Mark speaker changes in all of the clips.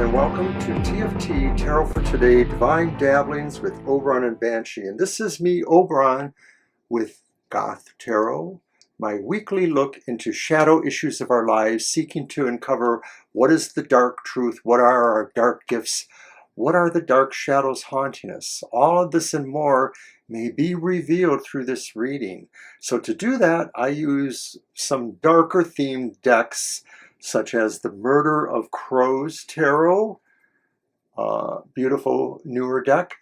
Speaker 1: and welcome to TFT Tarot for Today, Divine Dabblings with Oberon and Banshee. And this is me, Oberon, with Goth Tarot, my weekly look into shadow issues of our lives, seeking to uncover what is the dark truth, what are our dark gifts, what are the dark shadows haunting us. All of this and more may be revealed through this reading. So to do that, I use some darker themed decks, such as the Murder of Crows Tarot, beautiful newer deck.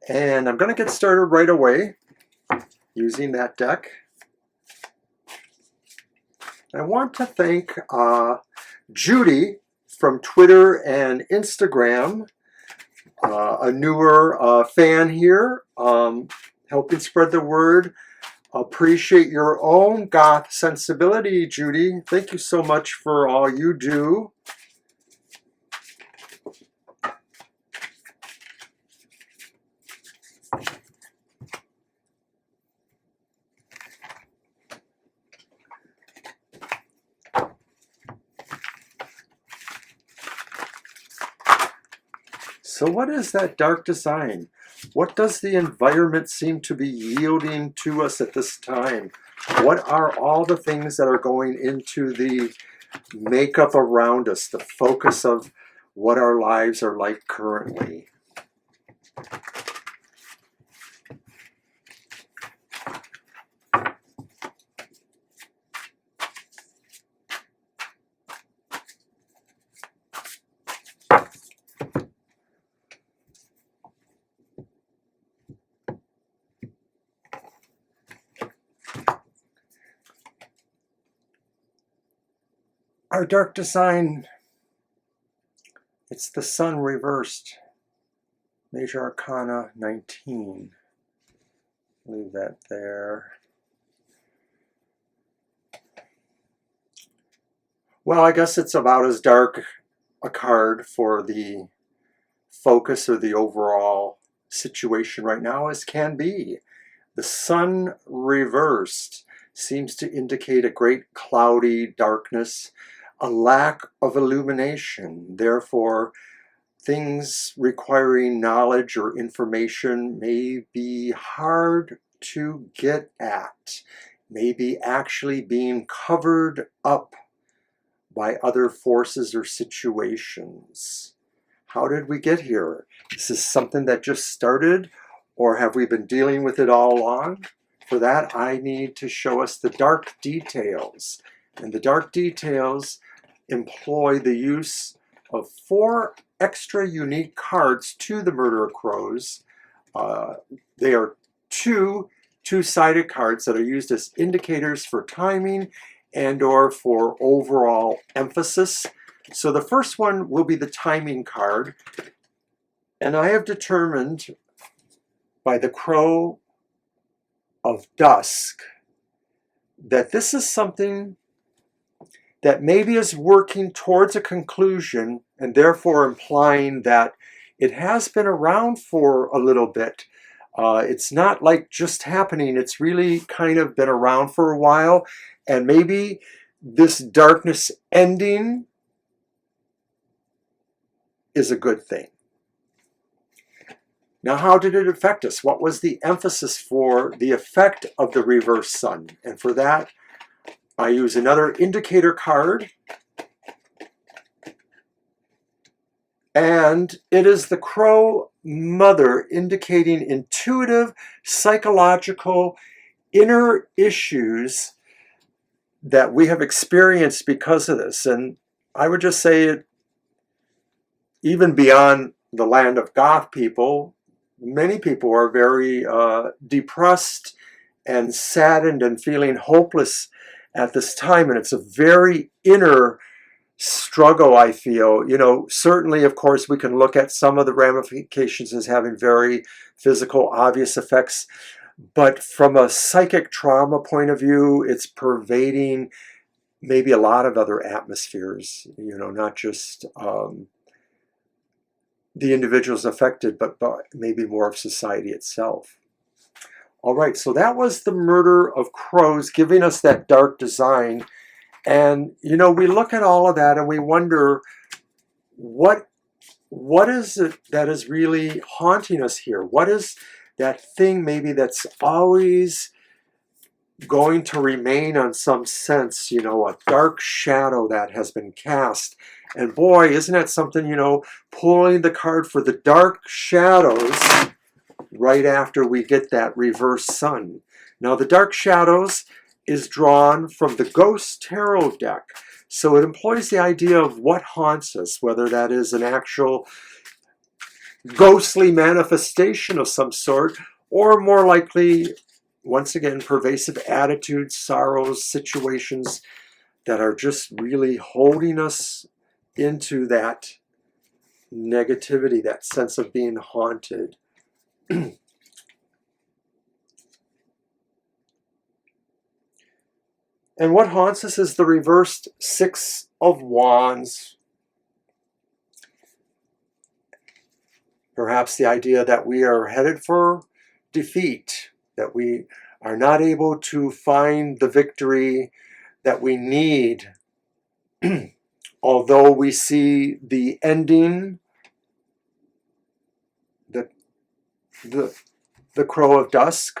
Speaker 1: And I'm going to get started right away using that deck. I want to thank Judy from Twitter and Instagram, a newer fan here, helping spread the word. Appreciate your own goth sensibility, Judy. Thank you so much for all you do. So what is that dark design? What does the environment seem to be yielding to us at this time? What are all the things that are going into the makeup around us, the focus of what our lives are like currently? Our dark design, it's the Sun reversed. Major Arcana 19. Leave that there. Well, I guess it's about as dark a card for the focus or the overall situation right now as can be. The Sun reversed seems to indicate a great cloudy darkness, a lack of illumination. Therefore, things requiring knowledge or information may be hard to get at, may be actually being covered up by other forces or situations. How did we get here? Is this something that just started, or have we been dealing with it all along? For that, I need to show us the dark details. And the dark details employ the use of 4 extra unique cards to the Murder of Crows. They are two-sided cards that are used as indicators for timing and or for overall emphasis. So the first one will be the timing card. And I have determined by the Crow of Dusk that this is something that maybe is working towards a conclusion and therefore implying that it has been around for a little bit. It's not like just happening, it's really kind of been around for a while, and maybe this darkness ending is a good thing. Now, how did it affect us? What was the emphasis for the effect of the reverse sun? And for that, I use another indicator card, and it is the Crow Mother, indicating intuitive, psychological, inner issues that we have experienced because of this. And I would just say it, even beyond the land of Goth people, many people are very depressed and saddened and feeling hopeless at this time, and it's a very inner struggle, I feel. You know, certainly, of course, we can look at some of the ramifications as having very physical, obvious effects, but from a psychic trauma point of view, it's pervading maybe a lot of other atmospheres, you know, not just the individuals affected, but maybe more of society itself. All right, so that was the Murder of Crows, giving us that dark design. And, you know, we look at all of that and we wonder, what what is it that is really haunting us here? What is that thing maybe that's always going to remain on some sense, you know, a dark shadow that has been cast? And boy, isn't that something, you know, pulling the card for the dark shadows right after we get that reverse sun. Now the dark shadows is drawn from the Goth Tarot deck. So it employs the idea of what haunts us, whether that is an actual ghostly manifestation of some sort, or more likely, once again, pervasive attitudes, sorrows, situations that are just really holding us into that negativity, that sense of being haunted. And what haunts us is the reversed Six of Wands. Perhaps the idea that we are headed for defeat, that we are not able to find the victory that we need. Although we see the ending, the crow of dusk,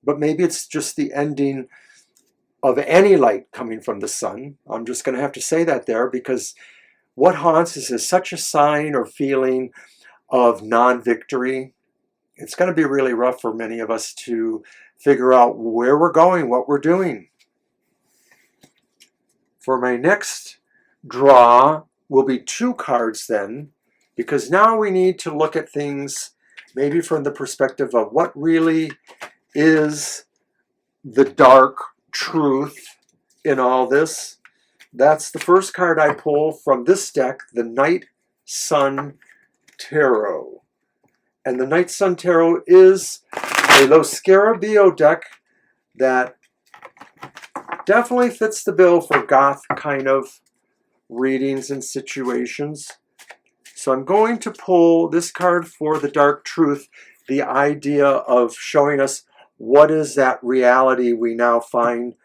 Speaker 1: but maybe it's just the ending of any light coming from the sun. I'm just going to have to say that there, because what haunts us is such a sign or feeling of non-victory. It's going to be really rough for many of us to figure out where we're going, what we're doing. For my next draw will be 2 cards then, because now we need to look at things maybe from the perspective of what really is the dark truth in all this. That's the first card I pull from this deck, the Night Sun Tarot. And the Night Sun Tarot is a Lo Scarabeo deck that definitely fits the bill for goth kind of readings and situations. So I'm going to pull this card for the dark truth, the idea of showing us what is that reality we now find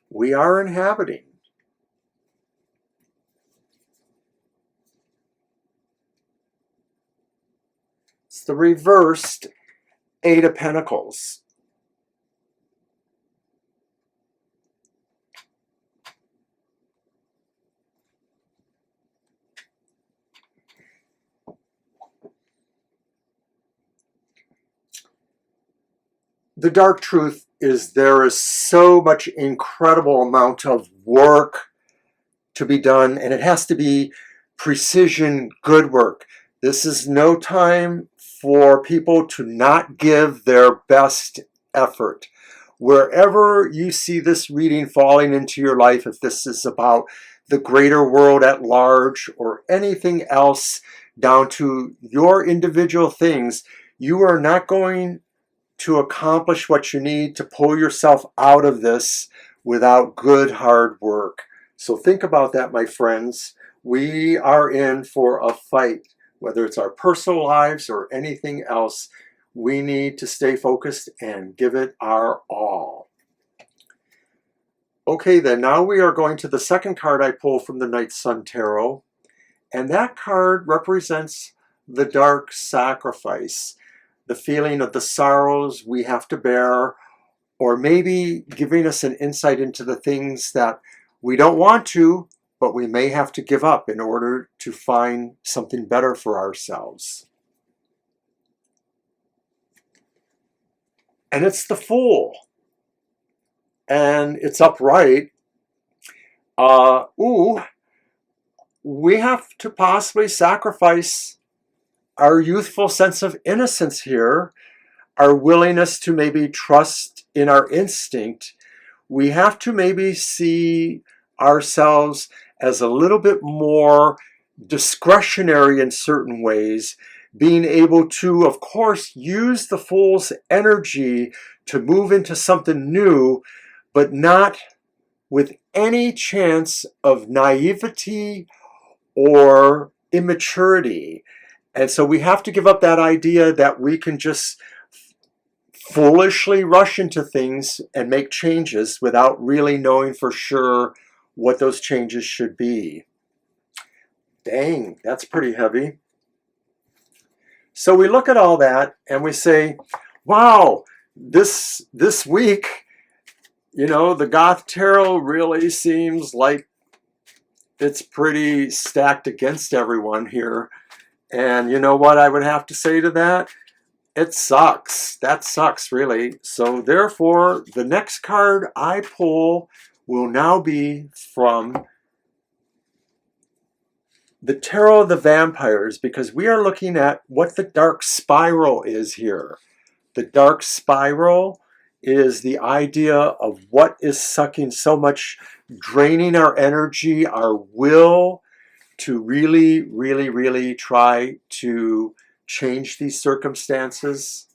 Speaker 1: we are inhabiting. It's the reversed Eight of Pentacles. The dark truth is there is so much incredible amount of work to be done, and it has to be precision, good work. This is no time for people to not give their best effort. Wherever you see this reading falling into your life, if this is about the greater world at large or anything else down to your individual things, you are not going to accomplish what you need to pull yourself out of this without good hard work. So think about that, my friends. We are in for a fight, whether it's our personal lives or anything else. We need to stay focused and give it our all. Okay, then now we are going to the second card I pulled from the Night Sun Tarot, and that card represents the dark sacrifice, the feeling of the sorrows we have to bear, or maybe giving us an insight into the things that we don't want to, but we may have to give up in order to find something better for ourselves. And it's the Fool. And it's upright. We have to possibly sacrifice our youthful sense of innocence here, our willingness to maybe trust in our instinct. We have to maybe see ourselves as a little bit more discretionary in certain ways, being able to, of course, use the Fool's energy to move into something new, but not with any chance of naivety or immaturity. And so we have to give up that idea that we can just foolishly rush into things and make changes without really knowing for sure what those changes should be. Dang, that's pretty heavy. So we look at all that and we say, wow, this week, you know, the Goth Tarot really seems like it's pretty stacked against everyone here. And you know what I would have to say to that? It sucks. That sucks, really. So therefore, the next card I pull will now be from the Tarot of the Vampires, because we are looking at what the dark spiral is here. The dark spiral is the idea of what is sucking so much, draining our energy, our will to really, really, really try to change these circumstances.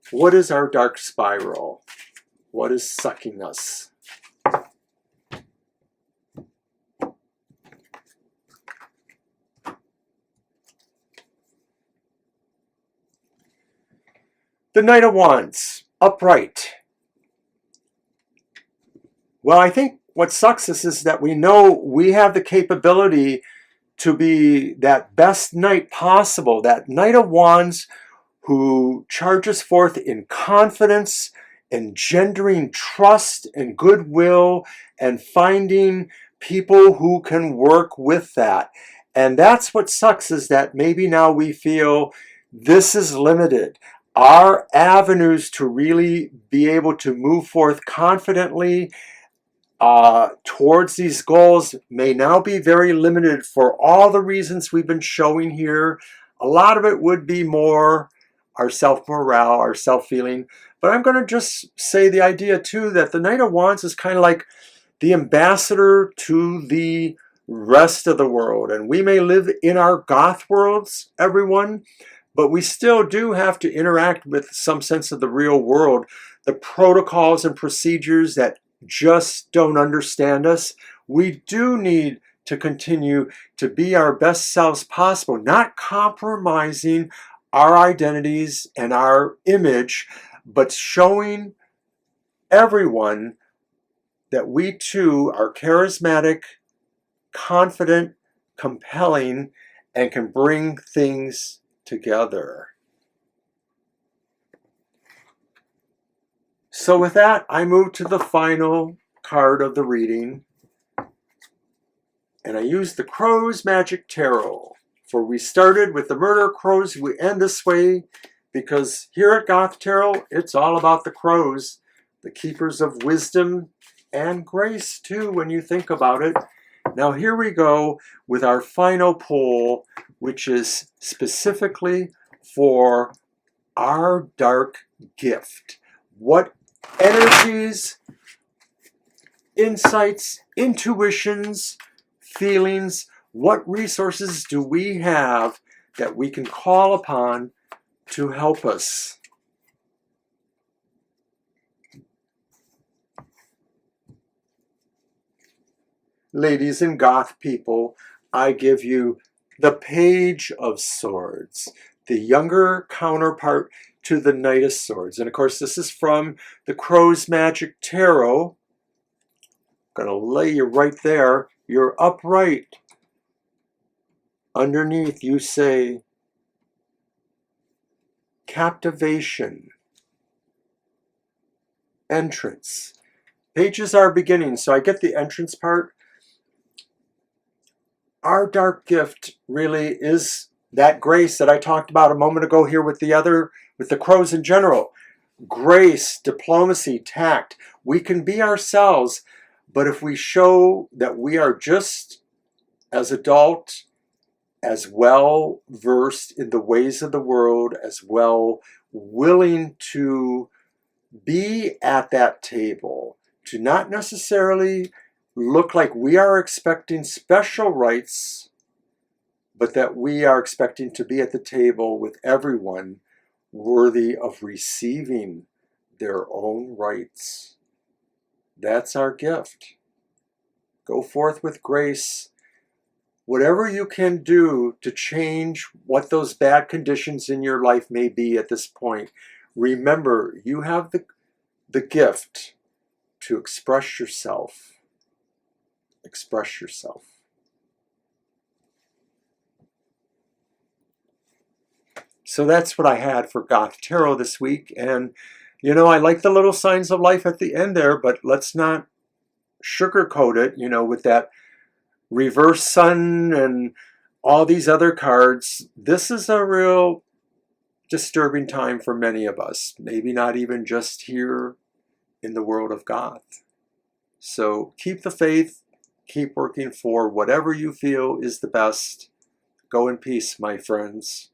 Speaker 1: What is our dark spiral? What is sucking us? The Knight of Wands, upright. Well, I think what sucks us is that we know we have the capability to be that best knight possible, that Knight of Wands who charges forth in confidence, engendering trust and goodwill, and finding people who can work with that. And that's what sucks, is that maybe now we feel this is limited. Our avenues to really be able to move forth confidently towards these goals may now be very limited for all the reasons we've been showing here. A lot of it would be more our self-morale, our self-feeling. But I'm going to just say the idea too that the Knight of Wands is kind of like the ambassador to the rest of the world. And we may live in our goth worlds, everyone, but we still do have to interact with some sense of the real world. The protocols and procedures that just don't understand us. We do need to continue to be our best selves possible, not compromising our identities and our image, but showing everyone that we too are charismatic, confident, compelling, and can bring things together. So with that, I move to the final card of the reading, and I use the Crow's Magic Tarot. For we started with the Murder Crows, we end this way because here at Goth Tarot, it's all about the crows, the keepers of wisdom and grace too, when you think about it. Now here we go with our final pull, which is specifically for our dark gift. What energies, insights, intuitions, feelings, what resources do we have that we can call upon to help us? Ladies and goth people, I give you the Page of Swords, the younger counterpart to the Knight of Swords. And of course, this is from the Crow's Magic Tarot. I'm going to lay you right there. You're upright. Underneath, you say, captivation, entrance. Pages are beginning, so I get the entrance part. Our dark gift really is that grace that I talked about a moment ago here with the crows in general. Grace, diplomacy, tact. We can be ourselves, but if we show that we are just as adult, as well versed in the ways of the world, as well willing to be at that table, to not necessarily look like we are expecting special rights, but that we are expecting to be at the table with everyone worthy of receiving their own rights. That's our gift. Go forth with grace. Whatever you can do to change what those bad conditions in your life may be at this point, remember you have the gift to express yourself. Express yourself. So that's what I had for Goth Tarot this week. And, you know, I like the little signs of life at the end there, but let's not sugarcoat it, you know, with that reverse sun and all these other cards. This is a real disturbing time for many of us, maybe not even just here in the world of Goth. So keep the faith, keep working for whatever you feel is the best. Go in peace, my friends.